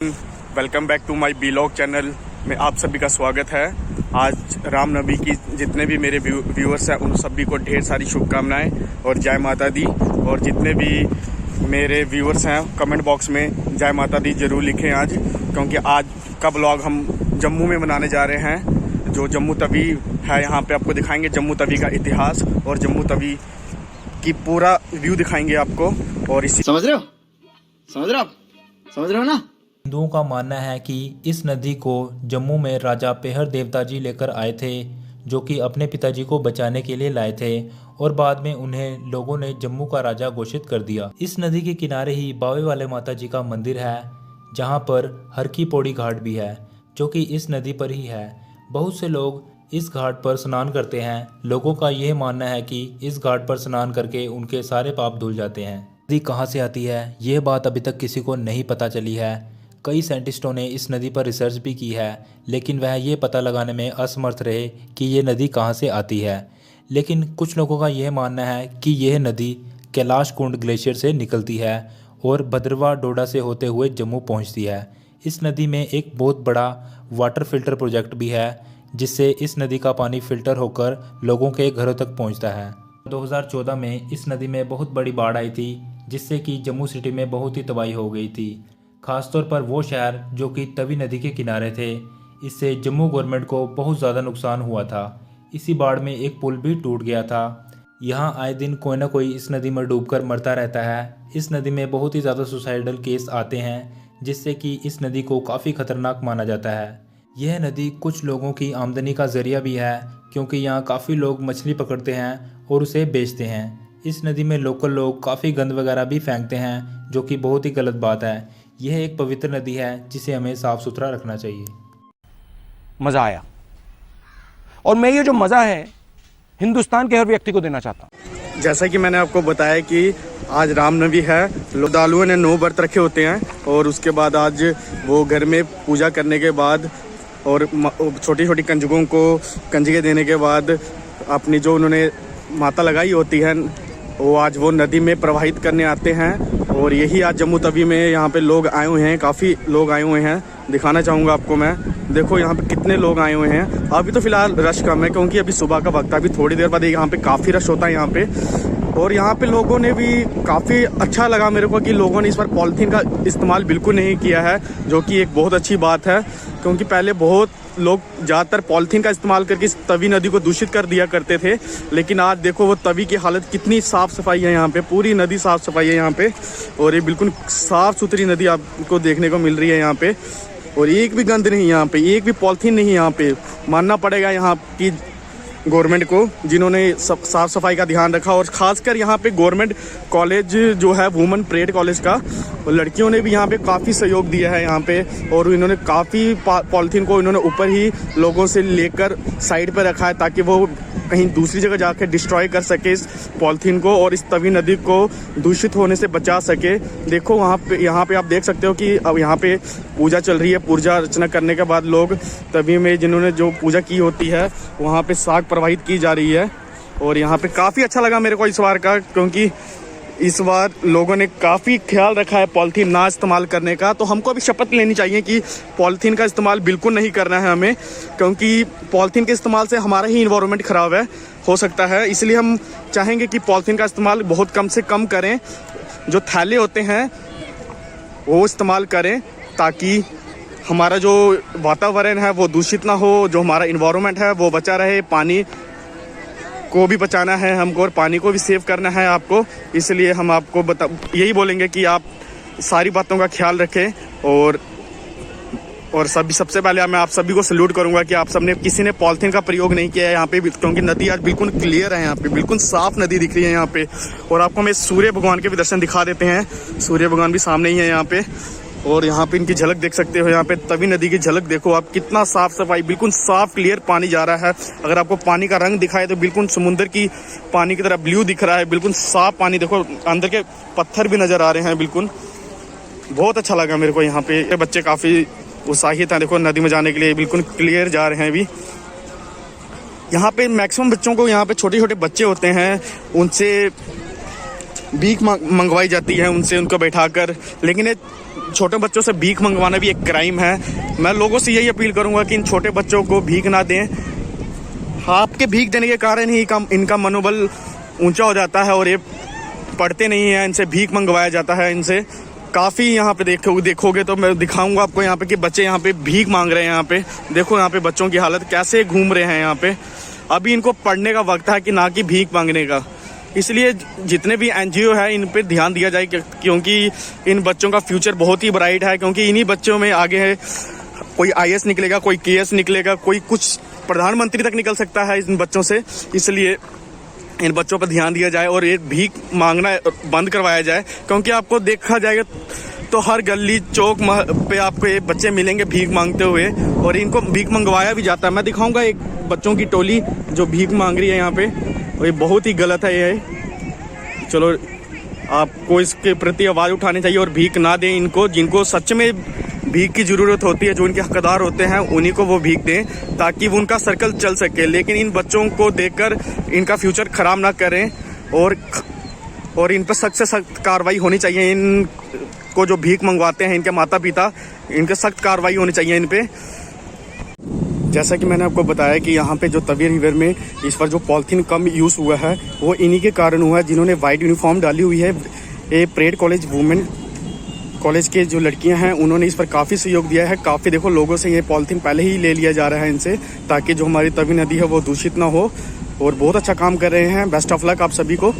Welcome back to my blog channel में आप सभी का स्वागत है। आज रामनवमी की जितने भी मेरे व्यूअर्स हैं उन सभी को ढेर सारी शुभकामनाएं और जय माता दी। और जितने भी मेरे व्यूअर्स हैं कमेंट बॉक्स में जय माता दी जरूर लिखें आज, क्योंकि आज का ब्लॉग हम जम्मू में मनाने जा रहे हैं। जो जम्मू तवी है यहाँ पे आपको दिखाएंगे जम्मू तवी का इतिहास और जम्मू तवी की पूरा व्यू दिखाएंगे आपको। और इसी समझ रहे हो ना। हिंदुओं का मानना है कि इस नदी को जम्मू में राजा पेहर देवता जी लेकर आए थे, जो कि अपने पिताजी को बचाने के लिए लाए थे और बाद में उन्हें लोगों ने जम्मू का राजा घोषित कर दिया। इस नदी के किनारे ही बावे वाले माता जी का मंदिर है, जहां पर हर की पौड़ी घाट भी है, जो कि इस नदी पर ही है। बहुत से लोग इस घाट पर स्नान करते हैं। लोगों का यह मानना है कि इस घाट पर स्नान करके उनके सारे पाप धुल जाते हैं। नदी कहाँ से आती है, यह बात अभी तक किसी को नहीं पता चली है। कई साइंटिस्टों ने इस नदी पर रिसर्च भी की है, लेकिन वह ये पता लगाने में असमर्थ रहे कि ये नदी कहाँ से आती है। लेकिन कुछ लोगों का यह मानना है कि यह नदी कैलाश कुंड ग्लेशियर से निकलती है और भद्रवाह डोडा से होते हुए जम्मू पहुँचती है। इस नदी में एक बहुत बड़ा वाटर फिल्टर प्रोजेक्ट भी है, जिससे इस नदी का पानी फिल्टर होकर लोगों के घरों तक पहुँचता है। 2014 में इस नदी में बहुत बड़ी बाढ़ आई थी, जिससे कि जम्मू सिटी में बहुत ही तबाही हो गई थी, खासतौर पर वो शहर जो कि तवी नदी के किनारे थे। इससे जम्मू गवर्नमेंट को बहुत ज़्यादा नुकसान हुआ था। इसी बाढ़ में एक पुल भी टूट गया था। यहाँ आए दिन कोई ना कोई इस नदी में डूबकर मरता रहता है। इस नदी में बहुत ही ज़्यादा सुसाइडल केस आते हैं, जिससे कि इस नदी को काफ़ी खतरनाक माना जाता है। यह नदी कुछ लोगों की आमदनी का जरिया भी है, क्योंकि यहाँ काफ़ी लोग मछली पकड़ते हैं और उसे बेचते हैं। इस नदी में लोकल लोग काफ़ी गंद वगैरह भी फेंकते हैं, जो कि बहुत ही गलत बात है। यह एक पवित्र नदी है, जिसे हमें साफ सुथरा रखना चाहिए। मज़ा आया, और मैं ये जो मज़ा है हिंदुस्तान के हर व्यक्ति को देना चाहता हूँ। जैसा कि मैंने आपको बताया कि आज रामनवमी है। श्रद्धालुओं ने 9 व्रत रखे होते हैं और उसके बाद आज वो घर में पूजा करने के बाद और छोटी छोटी कंजकों को कंजके देने के बाद अपनी जो उन्होंने माता लगाई होती है वो आज वो नदी में प्रवाहित करने आते हैं। और यही आज जम्मू तवी में यहाँ पे लोग आए हुए हैं, काफ़ी लोग आए हुए हैं। दिखाना चाहूँगा आपको मैं। देखो यहाँ पे कितने लोग आए हुए हैं। अभी तो फिलहाल रश कम है, क्योंकि अभी सुबह का वक्त है। अभी थोड़ी देर बाद यहाँ पे काफ़ी रश होता है यहाँ पे। और यहाँ पे लोगों ने भी काफ़ी अच्छा लगा मेरे को कि लोगों ने इस बार पॉलीथीन का इस्तेमाल बिल्कुल नहीं किया है, जो कि एक बहुत अच्छी बात है। क्योंकि पहले बहुत लोग ज़्यादातर पॉलीथीन का इस्तेमाल करके इस तवी नदी को दूषित कर दिया करते थे, लेकिन आज देखो वो तवी की हालत कितनी साफ़ सफाई है। यहाँ पे पूरी नदी साफ़ सफाई है यहाँ पे, और ये बिल्कुल साफ़ सुथरी नदी आपको देखने को मिल रही है यहाँ पे। और एक भी गंद नहीं यहाँ पे, एक भी पॉलीथीन नहीं यहाँ पे। मानना पड़ेगा यहाँ की गवर्नमेंट को, जिन्होंने साफ़ सफाई का ध्यान रखा। और ख़ासकर यहाँ पे गवर्नमेंट कॉलेज जो है वुमेन परेड कॉलेज का, और लड़कियों ने भी यहाँ पे काफ़ी सहयोग दिया है यहाँ पे। और इन्होंने काफ़ी पॉलीथीन को इन्होंने ऊपर ही लोगों से लेकर साइड पर रखा है, ताकि वो कहीं दूसरी जगह जाकर डिस्ट्रॉय कर सके इस पॉलीथीन को और इस तवी नदी को दूषित होने से बचा सके। देखो यहाँ पे आप देख सकते हो कि अब यहाँ पे पूजा चल रही है। पूजा अर्चना करने के बाद लोग तवी में जिन्होंने जो पूजा की होती है वहाँ पे साग प्रवाहित की जा रही है। और यहाँ पे काफ़ी अच्छा लगा मेरे को इस बार का, क्योंकि इस बार लोगों ने काफ़ी ख्याल रखा है पॉलीथीन ना इस्तेमाल करने का। तो हमको भी शपथ लेनी चाहिए कि पॉलीथीन का इस्तेमाल बिल्कुल नहीं करना है हमें, क्योंकि पॉलीथीन के इस्तेमाल से हमारा ही इन्वायरमेंट ख़राब हो सकता है। इसलिए हम चाहेंगे कि पॉलीथीन का इस्तेमाल बहुत कम से कम करें। जो थैले होते हैं वो इस्तेमाल करें, ताकि हमारा जो वातावरण है वो दूषित ना हो, जो हमारा इन्वायरमेंट है वो बचा रहे। पानी को भी बचाना है हमको और पानी को भी सेव करना है आपको। इसलिए हम आपको यही बोलेंगे कि आप सारी बातों का ख्याल रखें। और सबसे पहले मैं आप सभी को सल्यूट करूंगा कि आप सबने किसी ने पॉलीथीन का प्रयोग नहीं किया है यहाँ पे, क्योंकि नदी आज बिल्कुल क्लियर है। यहाँ पे बिल्कुल साफ नदी दिख रही है यहाँ पे। और आपको मैं सूर्य भगवान के भी दर्शन दिखा देते हैं। सूर्य भगवान भी सामने ही है यहाँ पे, और यहाँ पे इनकी झलक देख सकते हो। यहाँ पे तवी नदी की झलक देखो आप, कितना साफ सफाई, बिल्कुल साफ क्लियर पानी जा रहा है। अगर आपको पानी का रंग दिखाए तो बिल्कुल समुद्र की पानी की तरह ब्लू दिख रहा है। बिल्कुल साफ पानी, देखो अंदर के पत्थर भी नजर आ रहे हैं। बिल्कुल बहुत अच्छा लगा मेरे को। यहाँ पे बच्चे काफ़ी उत्साहित हैं, देखो नदी में जाने के लिए बिल्कुल क्लियर जा रहे हैं अभी। यहाँ पे मैक्सिमम बच्चों को, यहाँ पे छोटे छोटे बच्चे होते हैं, उनसे भीख मंगवाई जाती है, उनको बैठाकर। लेकिन ये छोटे बच्चों से भीख मंगवाना भी एक क्राइम है। मैं लोगों से यही अपील करूंगा कि इन छोटे बच्चों को भीख ना दें। आपके भीख देने के कारण ही इनका मनोबल ऊंचा हो जाता है और ये पढ़ते नहीं हैं, इनसे भीख मंगवाया जाता है। इनसे काफ़ी यहाँ पे देखोगे तो मैं दिखाऊंगा आपको यहाँ पे कि बच्चे यहाँ पे भीख मांग रहे हैं। यहाँ पे देखो, यहाँ पे बच्चों की हालत कैसे घूम रहे हैं यहाँ पे। अभी इनको पढ़ने का वक्त है कि ना कि भीख मांगने का। इसलिए जितने भी NGO है इन पे ध्यान दिया जाए, क्योंकि इन बच्चों का फ्यूचर बहुत ही ब्राइट है। क्योंकि इन्हीं बच्चों में आगे है कोई IAS निकलेगा, कोई KS निकलेगा, कोई कुछ प्रधानमंत्री तक निकल सकता है इन बच्चों से। इसलिए इन बच्चों पर ध्यान दिया जाए और ये भीख मांगना बंद करवाया जाए। क्योंकि आपको देखा जाएगा तो हर गली चौक पे आपको ये बच्चे मिलेंगे भीख मांगते हुए, और इनको भीख मंगवाया भी जाता है। मैं दिखाऊंगा एक बच्चों की टोली जो भीख मांग रही है यहाँ पे, और ये बहुत ही गलत है ये। चलो, आपको इसके प्रति आवाज़ उठानी चाहिए और भीख ना दें इनको। जिनको सच में भीख की ज़रूरत होती है, जो इनके हकदार होते हैं, उन्हीं को वो भीख दें ताकि वो उनका सर्कल चल सके। लेकिन इन बच्चों को देखकर इनका फ्यूचर ख़राब ना करें, और इन पर सख्त से सख्त कार्रवाई होनी चाहिए। इन को जो भीख मंगवाते हैं इनके माता पिता, इनके सख्त कार्रवाई होनी चाहिए इन पे। जैसा कि मैंने आपको बताया कि यहाँ पे जो तवी रिवर में इस पर जो पॉलिथीन कम यूज़ हुआ है वो इन्हीं के कारण हुआ है, जिन्होंने वाइट यूनिफॉर्म डाली हुई है। ये परेड कॉलेज वुमेन कॉलेज के जो लड़कियां हैं उन्होंने इस पर काफ़ी सहयोग दिया है। काफ़ी देखो लोगों से ये पॉलिथीन पहले ही ले लिया जा रहा है इनसे, ताकि जो हमारी तवी नदी है वो दूषित ना हो, और बहुत अच्छा काम कर रहे हैं। बेस्ट ऑफ लक आप सभी को।